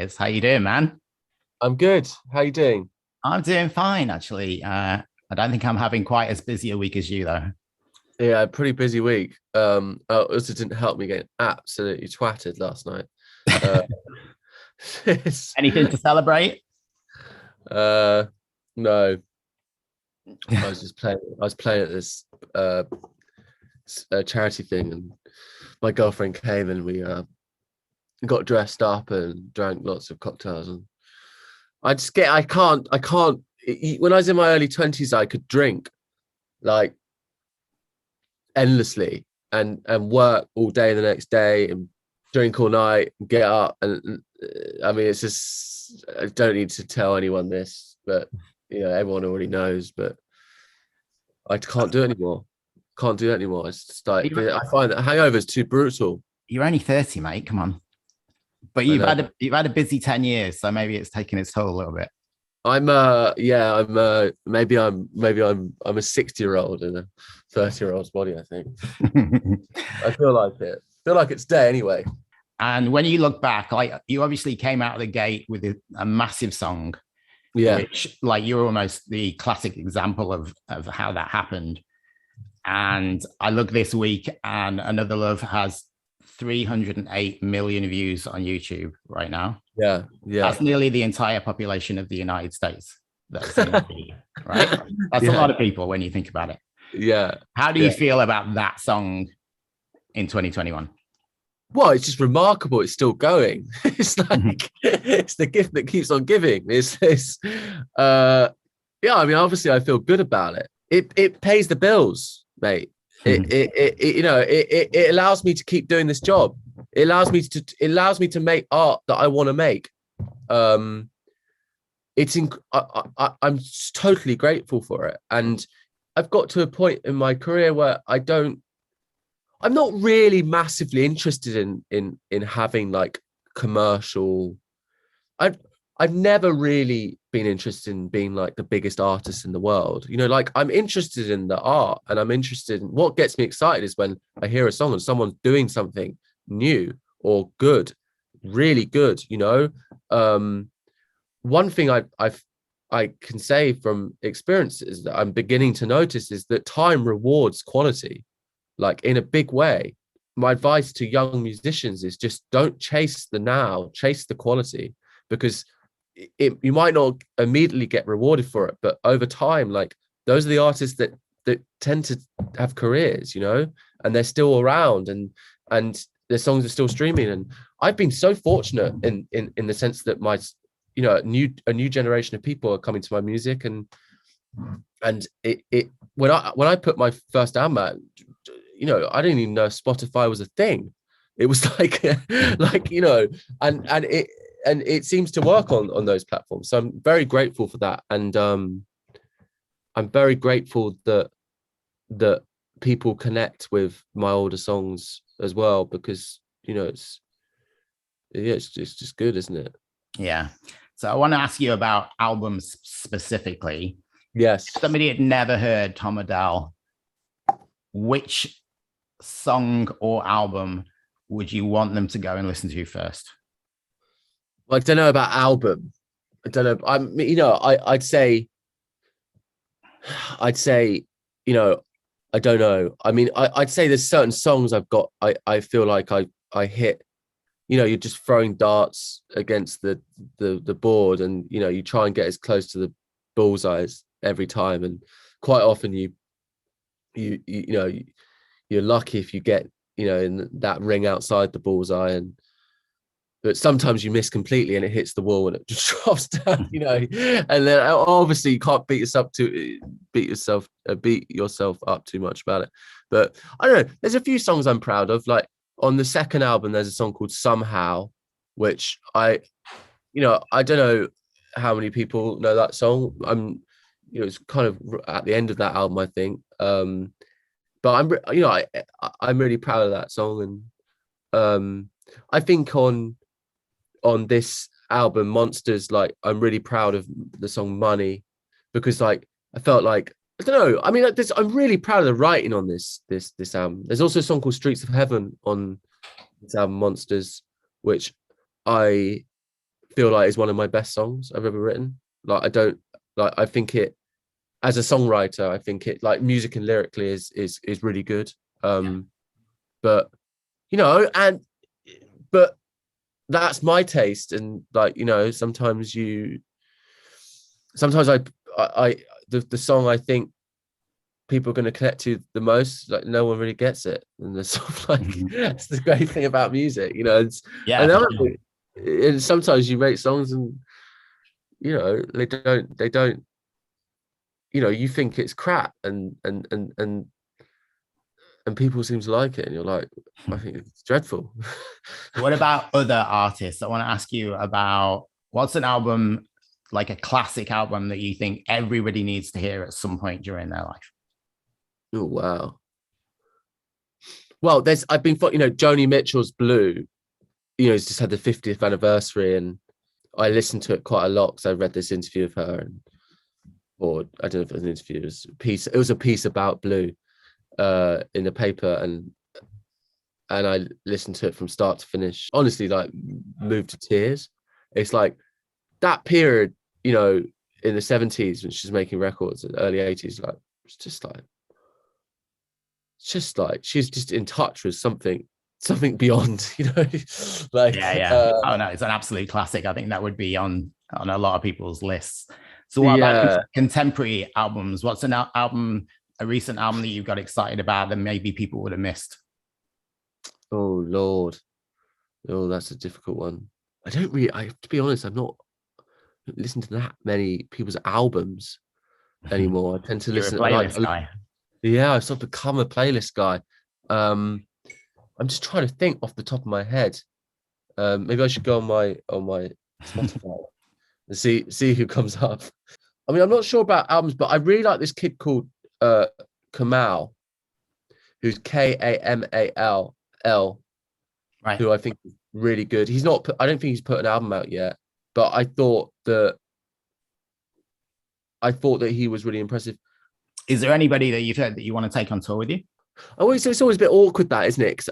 Cheers. How you doing, man? I'm good. How you doing? I'm doing fine, actually. I don't think I'm having quite as busy a week as you, though. Yeah, pretty busy week. It also didn't help me get absolutely twatted last night. Uh, it's- Anything to celebrate? uh, no, I was just playing. I was playing at this charity thing, and my girlfriend came, and we got dressed up and drank lots of cocktails. And I can't. When I was in my early 20s, I could drink like endlessly and work all day the next day and drink all night and get up I mean it's just I don't need to tell anyone this, but everyone already knows, but I can't do it anymore. Can't do it anymore. It's just like You're, I find that hangover is too brutal. you're only 30, mate. Come on. But I you've know. had a busy 10 years, so maybe it's taken its toll a little bit. I'm a 60-year-old in a 30-year-old's body, I think. I feel like it. Feel like it's day anyway. And when you look back, like you obviously came out of the gate with a massive song, Yeah. which like you're almost the classic example of how that happened. And I look this week and Another Love has 308 million views on YouTube right now. Yeah. Yeah. That's nearly the entire population of the United States. That's right. That's a Yeah. lot of people when you think about it. Yeah. How do you Yeah. feel about that song in 2021? Well, it's just remarkable. It's still going. It's Mhm. like it's the gift that keeps on giving. Yeah, I mean, obviously I feel good about it. It pays the bills, mate. It allows me to keep doing this job. It allows me to make art that I want to make. Um I'm totally grateful for it. And I've got to a point in my career where I'm not really massively interested in having like commercial. I've I've never really been interested in being like the biggest artist in the world. Like I'm interested in the art, and I'm interested in what gets me excited is when I hear a song and someone's doing something new or good, really good. One thing I can say from experience is that I'm beginning to notice is that time rewards quality, like in a big way. My advice to young musicians is just don't chase the now, chase the quality, because you might not immediately get rewarded for it, but over time, like those are the artists that tend to have careers, and they're still around, and their songs are still streaming. And I've been so fortunate in the sense that a new generation of people are coming to my music, and it when I put my first album out, I didn't even know Spotify was a thing. It was like and it seems to work on those platforms. So I'm very grateful for that, and I'm very grateful that people connect with my older songs as well, because it's just good, isn't it? Yeah. So I want to ask you about albums specifically. Yes. If somebody had never heard Tom Odell, which song or album would you want them to go and listen to first? Well, I don't know about album. I don't know. I'd say, I don't know. I mean, I'd say there's certain songs I've got. I feel like I hit. You're just throwing darts against the board, and you try and get as close to the bullseyes every time, and quite often you're lucky if you get in that ring outside the bullseye, but sometimes you miss completely and it hits the wall and it just drops down, and then obviously you can't beat yourself up too much about it. But I don't know, there's a few songs I'm proud of. Like on the second album, there's a song called Somehow, which I don't know how many people know that song. It's kind of at the end of that album, I think. But I'm really proud of that song. And I think on this album Monsters, like I'm really proud of the song Money, because like I felt like, I don't know, I mean, like I'm really proud of the writing on this album. There's also a song called Streets of Heaven on this album Monsters, which I feel like is one of my best songs I've ever written. Like, I don't like, I think it, as a songwriter, I think it, like, music and lyrically is really good. But, you know, but that's my taste. And, like, you know, sometimes the song I think people are going to connect to the most, like, no one really gets it. And there's sort of like, that's the great thing about music, you know. And sometimes you make songs and, you know, they don't, you know, you think it's crap and people seem to like it, and you're like, I think it's dreadful. What about other artists? I want to ask you about, what's an album, like a classic album, that you think everybody needs to hear at some point during their life? Oh, wow. Well, I've been, you know, Joni Mitchell's Blue, you know, it's just had the 50th anniversary, and I listened to it quite a lot because I read this interview of her, or I don't know if it was an interview, it was a piece about Blue in the paper, and I listened to it from start to finish. Honestly, like, moved to tears. It's like that period, you know, in the 70s when she's making records, in the early 80s, like, it's just like she's just in touch with something beyond, you know. Like, oh no, it's an absolute classic. I think that would be on a lot of people's lists. So what about contemporary albums? What's an album, a recent album that you got excited about that maybe people would have missed? Oh Lord, oh, that's a difficult one. To be honest, I've not listened to that many people's albums anymore. I tend to listen You're a playlist guy. Yeah, I've sort of become a playlist guy. I'm just trying to think off the top of my head. Maybe I should go on my Spotify and see who comes up. I mean, I'm not sure about albums, but I really like this kid called Kamal, who's Kamal, right, who I think is really good. I don't think he's put an album out yet, but I thought that he was really impressive. Is there anybody that you've heard that you want to take on tour with you? It's always a bit awkward, that, isn't it? Because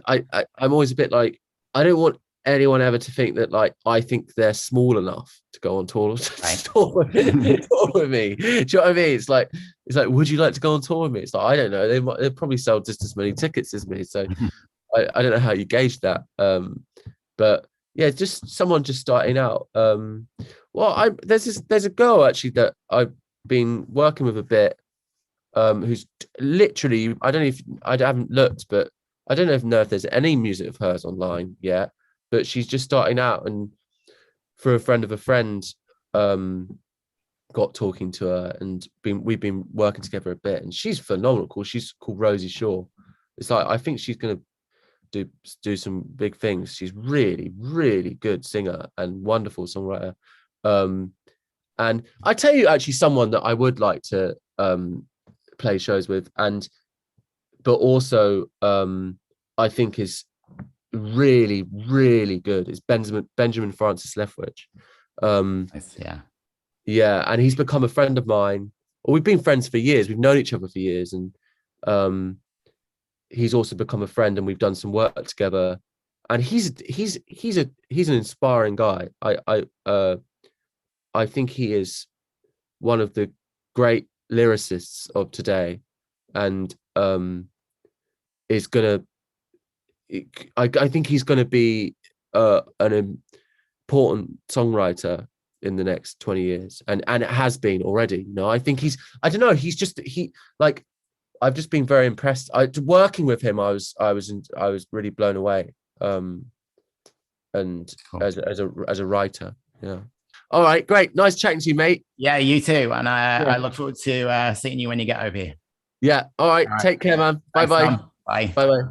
I'm always a bit like, I don't want anyone ever to think that, like, I think they're small enough to go on tour, tour with me. Do you know what I mean? It's like, would you like to go on tour with me? It's like, I don't know. They'll probably sell just as many tickets as me. So I don't know how you gauge that. But yeah, just someone just starting out. Well, there's a girl actually that I've been working with a bit, who's literally, I haven't looked, but I don't even know if there's any music of hers online yet, but she's just starting out, and for a friend of a friend, got talking to her, and we've been working together a bit, and she's phenomenal. She's called Rosie Shaw. It's like, I think she's going to do some big things. She's really, really good singer and wonderful songwriter. And I tell you, actually, someone that I would like to play shows with, but also I think is really, really good, is Benjamin Francis Leftwich. Yeah, and he's become a friend of mine. Well, we've been friends for years. We've known each other for years, and he's also become a friend, and we've done some work together. And he's an inspiring guy. I think he is one of the great lyricists of today, and is gonna. I think he's going to be an important songwriter in the next 20 years, and it has been already. You know, I think I don't know. I've just been very impressed. Working with him, I was really blown away. And cool. as a writer, yeah. All right, great, nice chatting to you, mate. Yeah, you too, and I look forward to seeing you when you get over here. Yeah. All right. Take care, man. Bye. Bye. Bye.